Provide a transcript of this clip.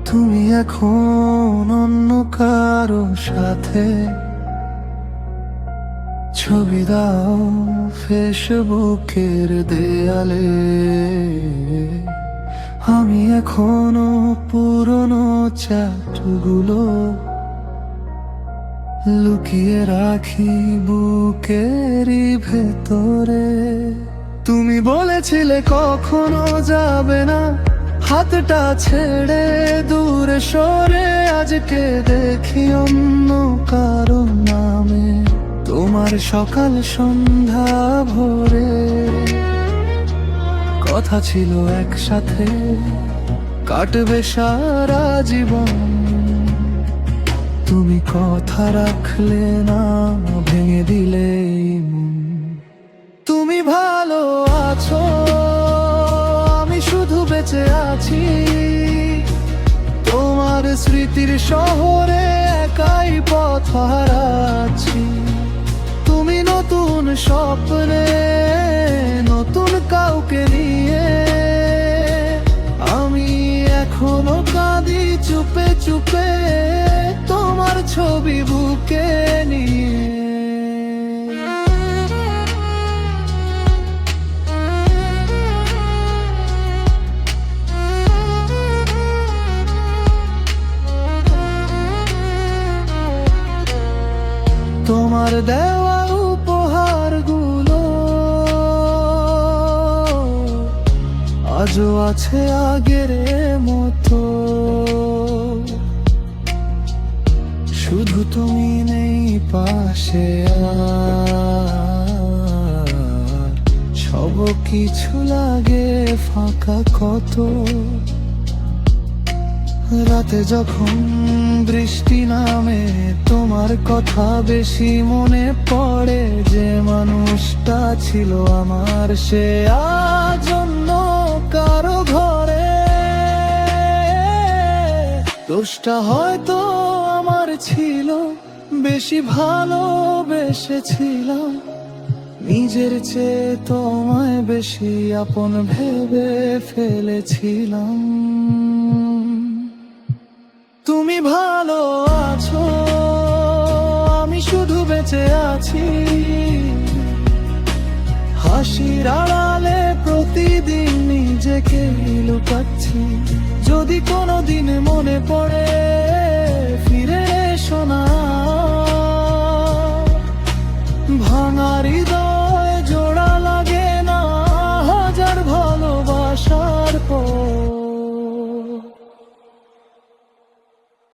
তুমি এখন অন্য কারো সাথে ছবি দাও ফেসবুকের দেয়ালে। আমি এখনো পুরনো চ্যাটগুলো লুকিয়ে রাখি বুকেরই ভেতরে। তুমি বলেছিলে কখনো যাবে না, হাতটা ছেড়ে দূরে সরে। আজকে দেখি অন্য কারো নামে তোমার সকাল সন্ধ্যা ভোরে। কথা ছিল একসাথে কাটবে সারা জীবন, তুমি কথা রাখলে না, ভেঙে দিলে মন। তুমি ভালো আছো, আমি শুধু বেঁচে আছি তোমার স্মৃতির শহরে একাই পথ হারাচ্ছি। তুমি নতুন স্বপ্নে নতুন কাউকে নিয়ে, আমি এখনো কাঁদি চুপে চুপে তোমার ছবি বুকে নিয়ে। তোমার দেওয়া উপহারগুলো আজও আছে আগের মতো, শুধু তুমি নেই পাশে। আর সব কিছু লাগে ফাঁকা কত। রাতে যখন বৃষ্টি নামে তোমার কথা বেশি মনে পড়ে। যে মানুষটা ছিল আমার সে আজ অন্য কারো ঘরে। দোষটা হয়তো আমার ছিল, বেশি ভালোবেসেছিলাম নিজের চেয়ে তোমায় বেশি আপন ভেবে ফেলেছিলাম। তুমি ভালো আছো, আমি শুধু বেঁচে আছি হাসির আড়ালে প্রতিদিন নিজেকে লুকাচ্ছি। যদি কোনোদিন মনে পড়ে